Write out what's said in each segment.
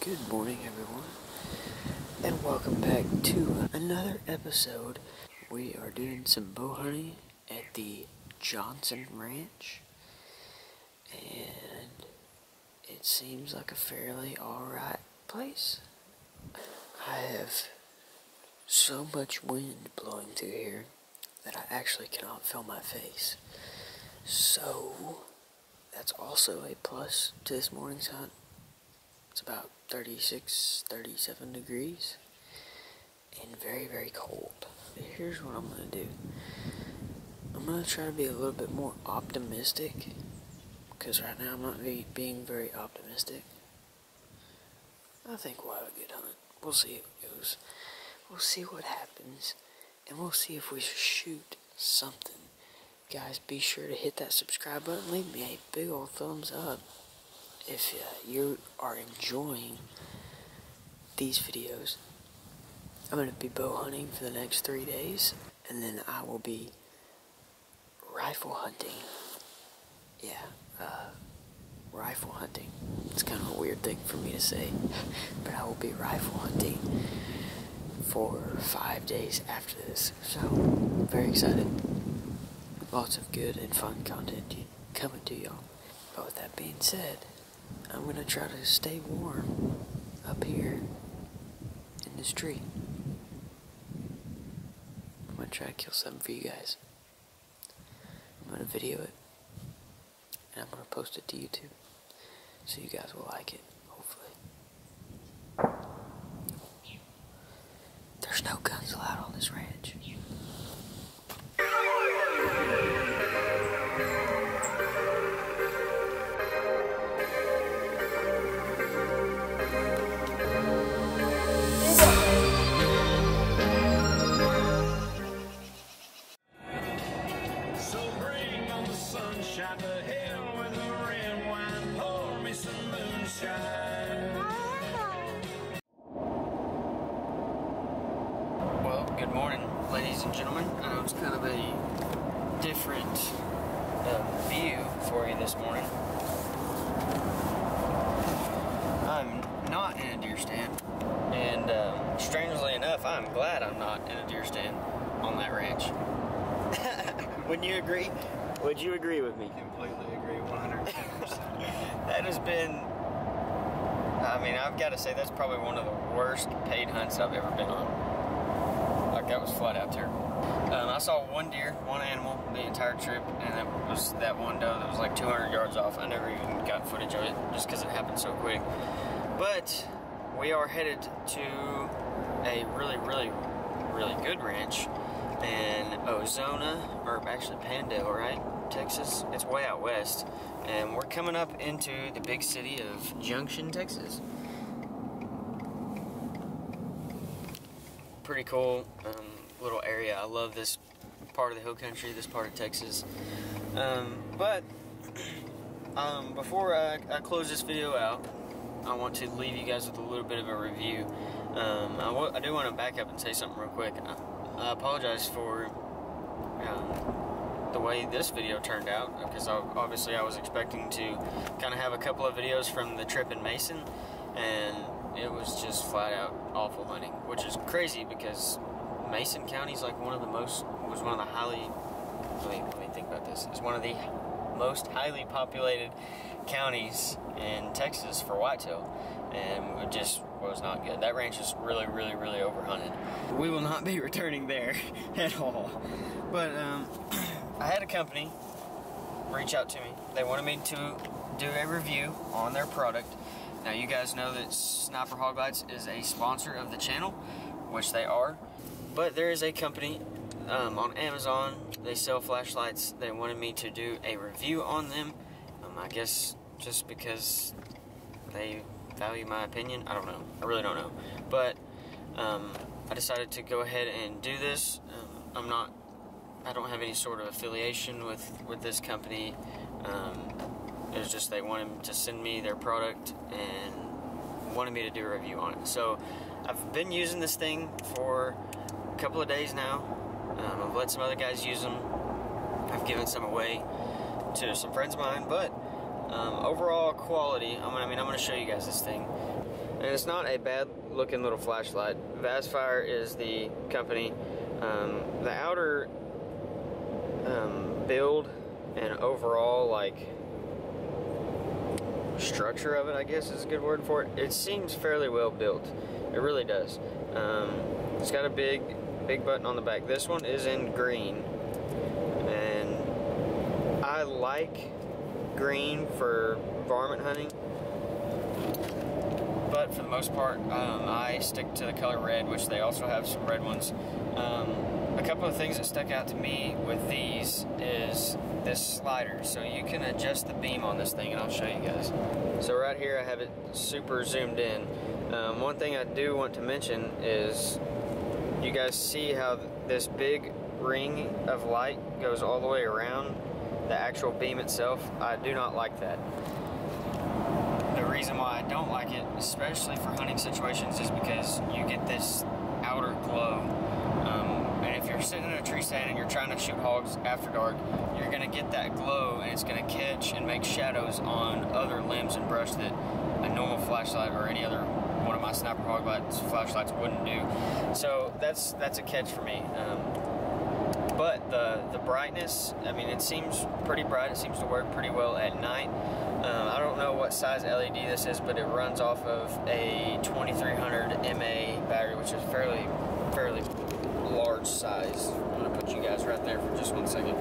Good morning, everyone, and welcome back to another episode. We are doing some bow hunting at the Johnson Ranch, and it seems like a fairly alright place. I have so much wind blowing through here that I actually cannot feel my face. So, that's also a plus to this morning's hunt. It's about 36, 37 degrees and very, very cold. Here's what I'm going to do. I'm going to try to be a little bit more optimistic, because right now I'm not being very optimistic. I think we'll have a good hunt. We'll see how it goes. We'll see what happens, and we'll see if we shoot something. Guys, be sure to hit that subscribe button. Leave me a big old thumbs up if you are enjoying these videos. I'm going to be bow hunting for the next 3 days, and then I will be rifle hunting. Rifle hunting. It's kind of a weird thing for me to say, but I will be rifle hunting for 5 days after this. So, very excited. Lots of good and fun content coming to y'all. But with that being said, I'm going to try to stay warm up here in this tree. I'm going to try to kill something for you guys. I'm going to video it, and I'm going to post it to YouTube, so you guys will like it, hopefully. There's no guns allowed on this ranch. Well, good morning, ladies and gentlemen. I know it's kind of a different view for you this morning. I'm not in a deer stand, and strangely enough, I'm glad I'm not in a deer stand on that ranch. Wouldn't you agree? Would you agree with me? Completely agree, 110%. That has been, I mean, I've got to say that's probably one of the worst paid hunts I've ever been on. Like, that was flat out terrible. I saw one deer, one animal, the entire trip, and it was that one doe that was like 200 yards off. I never even got footage of it, just because it happened so quick. But we are headed to a really, really, really good ranch in Ozona, or actually Pandale, right? Texas. It's way out west. And we're coming up into the big city of Junction, Texas. Pretty cool little area. I love this part of the hill country, this part of Texas. But before I close this video out, I want to leave you guys with a little bit of a review. I do want to back up and say something real quick. I apologize for the way this video turned out, because obviously I was expecting to kind of have a couple of videos from the trip in Mason, and it was just flat out awful hunting, which is crazy because Mason County is like one of the most highly populated counties in Texas for whitetail, and it just was not good. That ranch is really, really, really overhunted. We will not be returning there at all. But I had a company reach out to me. They wanted me to do a review on their product. Now, you guys know that Sniper Hog Lights is a sponsor of the channel, which they are. But there is a company on Amazon. They sell flashlights. They wanted me to do a review on them. I guess just because they value my opinion. I don't know. I really don't know. But I decided to go ahead and do this. I don't have any sort of affiliation with this company. It was just they wanted to send me their product and wanted me to do a review on it. So I've been using this thing for a couple of days now. I've let some other guys use them. I've given some away to some friends of mine, but overall quality, I'm going to show you guys this thing. And it's not a bad looking little flashlight. Vastfire is the company. The outer build and overall like structure of it, I guess is a good word for it. It seems fairly well built. It really does. It's got a big button on the back. This one is in green, and I like green for varmint hunting, but for the most part I stick to the color red, which they also have some red ones. A couple of things that stuck out to me with these is this slider, so you can adjust the beam on this thing, and I'll show you guys. So right here I have it super zoomed in. One thing I do want to mention is you guys see how this big ring of light goes all the way around the actual beam itself. I do not like that. The reason why I don't like it, especially for hunting situations, is because you get this outer glow. And if you're sitting in a tree stand and you're trying to shoot hogs after dark, you're going to get that glow, and it's going to catch and make shadows on other limbs and brush that a normal flashlight or any other one of my sniper hog flashlights wouldn't do. So that's a catch for me. But the brightness, I mean, it seems pretty bright. It seems to work pretty well at night. I don't know what size LED this is, but it runs off of a 2300 mAh battery, which is fairly large size. I'm going to put you guys right there for just 1 second.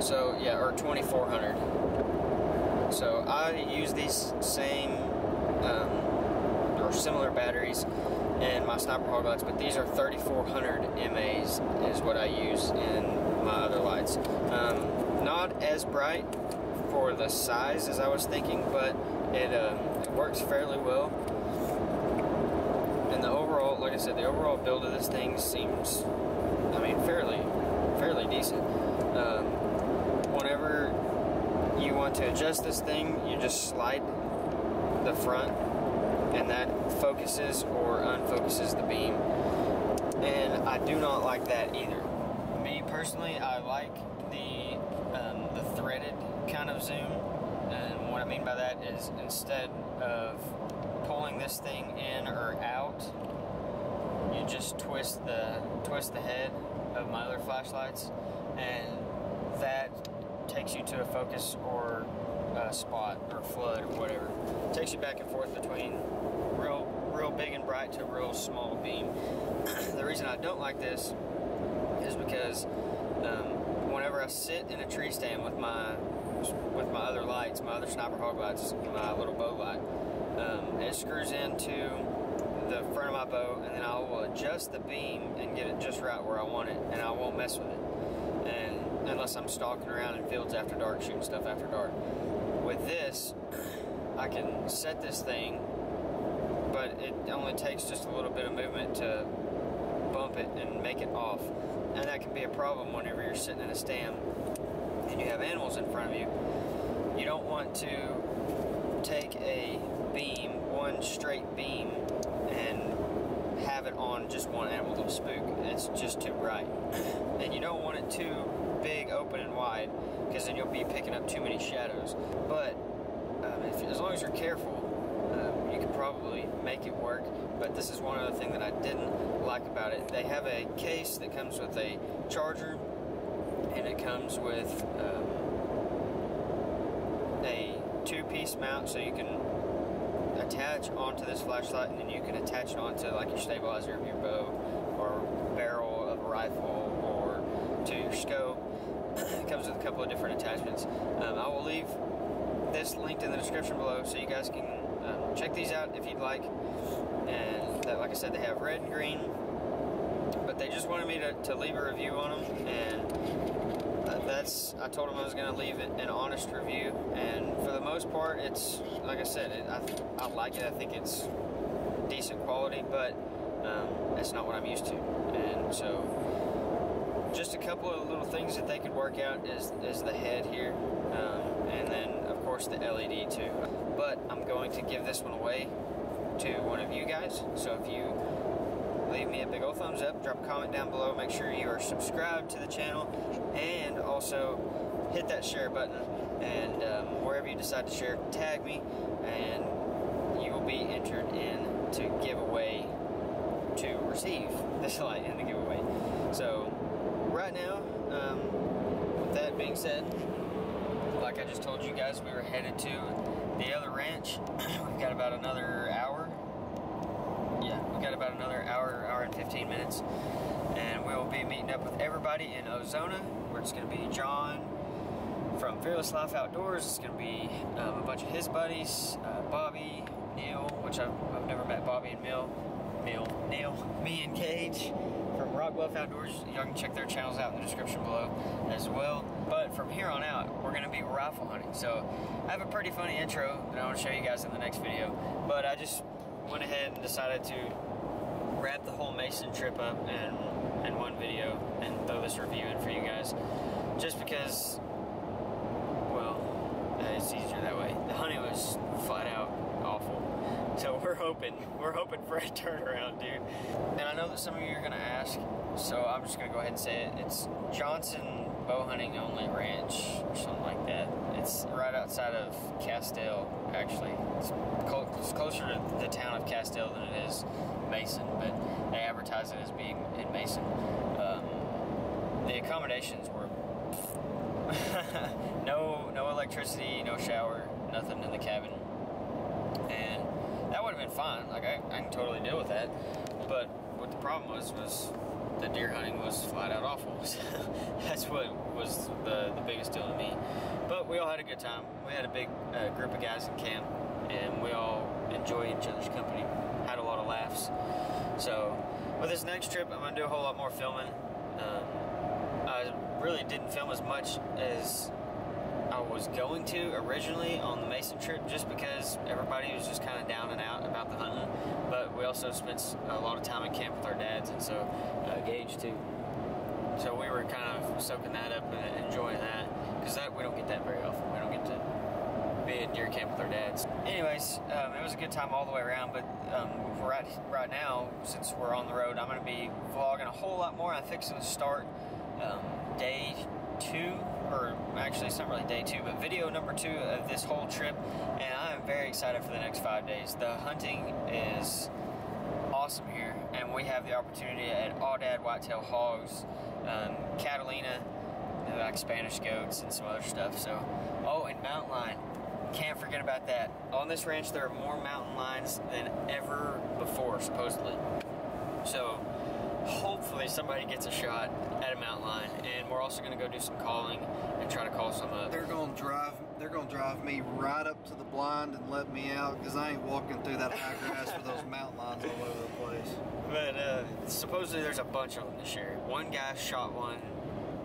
So yeah, or 2400. So I use these same or similar batteries in my sniper hog lights, but these are 3400 mAhs is what I use in my other lights. Not as bright for the size as I was thinking, but it works fairly well. And the overall, like I said, the overall build of this thing seems, I mean, fairly decent. Whenever you want to adjust this thing, you just slide the front, and that focuses or unfocuses the beam. And I do not like that either. Me personally, I like the threaded kind of zoom. And what I mean by that is, instead of pulling this thing in or out, you just twist the head of my other flashlights, and that takes you to a focus or a spot or flood or whatever. It takes you back and forth between real big and bright to real small beam. The reason I don't like this is because whenever I sit in a tree stand with my other lights, my other sniper hog lights, my little bow light, it screws into the front of my bow, and then I will adjust the beam and get it just right where I want it, and I won't mess with it. And unless I'm stalking around in fields after dark, shooting stuff after dark. With this, I can set this thing, but it only takes just a little bit of movement to bump it and make it off. And that can be a problem whenever you're sitting in a stand and you have animals in front of you. You don't want to take a beam, one straight beam, and have it on just one animal to spook. It's just too bright. And you don't want it too big, open, and wide, because then you'll be picking up too many shadows. But as long as you're careful, you can probably make it work. But this is one other thing that I didn't like about it. They have a case that comes with a charger, and it comes with a two-piece mount, so you can attach onto this flashlight, and then you can attach it onto like your stabilizer of your bow or barrel of a rifle or to your scope. It comes with a couple of different attachments. I will leave this linked in the description below, so you guys can check these out if you'd like. And like I said, they have red and green, but they just wanted me to leave a review on them, and I told them I was going to leave it an honest review, and for the most part, it's, like I said, I like it. I think it's decent quality, but it's not what I'm used to. And so just a couple of little things that they could work out is the head here, and then of course the LED too. But I'm going to give this one away to one of you guys, so if you leave me a big old thumbs up, drop a comment down below, make sure you are subscribed to the channel, and also hit that share button, and wherever you decide to share, tag me, and you will be entered in to giveaway to receive this light in the giveaway. So right now, with that being said, like I just told you guys, we were headed to the other ranch. We've got about another hour. Yeah, we've got about another hour and 15 minutes. And we will be meeting up with everybody in Ozona, where it's going to be John from Fearless Life Outdoors. It's going to be a bunch of his buddies, Bobby, Neil, which I've never met Bobby and Neil, me and Cage from Rock Bluff Outdoors. Y'all can check their channels out in the description below as well. But from here on out, we're going to be rifle hunting. So I have a pretty funny intro that I want to show you guys in the next video. But I just went ahead and decided to wrap the whole Mason trip up in one video and throw this review in for you guys. Just because, well, it's easier that way. The hunting was flat out awful. So we're hoping for a turnaround, dude. And I know that some of you are gonna ask, so I'm just gonna go ahead and say it. It's Johnson Bow Hunting Only Ranch or something like that. It's right outside of Castell, actually. It's closer to the town of Castell than it is Mason, but they advertise it as being in Mason. The accommodations were no electricity, no shower, nothing in the cabin, and that would have been fine. Like I can totally deal with that. But what the problem was the deer hunting was flat out awful. That's what was the biggest deal to me. But we all had a good time. We had a big group of guys in camp, and we all enjoyed each other's company. Had a lot of laughs. So with this next trip, I'm gonna do a whole lot more filming. I really didn't film as much as I was going to originally on the Mason trip, just because everybody was just kind of down and out about the hunting. But we also spent a lot of time at camp with our dads, and so Gage too. So we were kind of soaking that up and enjoying that, because we don't get that very often. We don't get to be at deer camp with our dads. Anyways, it was a good time all the way around. But right now, since we're on the road, I'm going to be vlogging a whole lot more. I'm fixing to start day 2, or actually it's not really day 2, but video number 2 of this whole trip, and I am very excited for the next 5 days. The hunting is awesome here, and we have the opportunity at Aoudad Whitetail Hogs, Catalina, like Spanish goats and some other stuff. So, oh, and mountain lion, can't forget about that. On this ranch there are more mountain lions than ever before, supposedly. So hopefully somebody gets a shot at a mountain lion, and we're also going to go do some calling and try to call some up. They're going to drive me right up to the blind and let me out, because I ain't walking through that high grass with those mountain lions all over the place. But supposedly there's a bunch of them this year. One guy shot one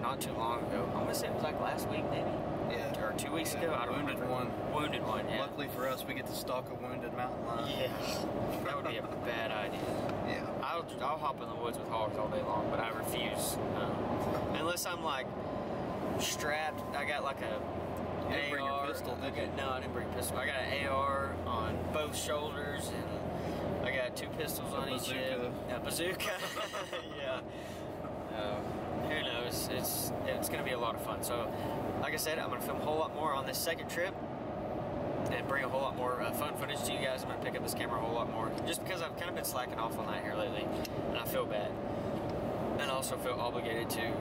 not too long ago. I'm gonna say it was like last week, maybe. Yeah. Or 2 weeks ago. I don't remember. Wounded one. Yeah. Luckily for us, we get to stalk a wounded mountain lion. Yeah. That would be a bad idea. Yeah. I'll hop in the woods with hogs all day long, but I refuse. Unless I'm like strapped. I got like a You didn't bring your pistol, did you? No, I didn't bring a pistol. I got an AR on both shoulders, and I got 2 pistols on each hip. A bazooka. Yeah. Who knows? It's going to be a lot of fun. So, like I said, I'm going to film a whole lot more on this second trip and bring a whole lot more fun footage to you guys. I'm going to pick up this camera a whole lot more, just because I've kind of been slacking off on that here lately, and I feel bad. And I also feel obligated to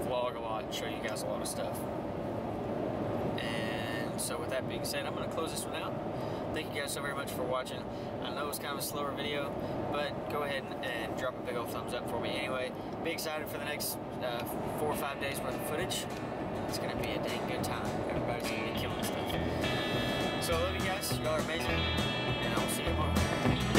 vlog a lot and show you guys a lot of stuff. And so with that being said, I'm going to close this one out. Thank you guys so very much for watching. I know it's kind of a slower video, but go ahead and drop a big old thumbs up for me anyway. Be excited for the next 4 or 5 days worth of footage. It's going to be a dang good time. Everybody's going to be killing stuff. So I love you guys. Y'all are amazing. And I will see you tomorrow.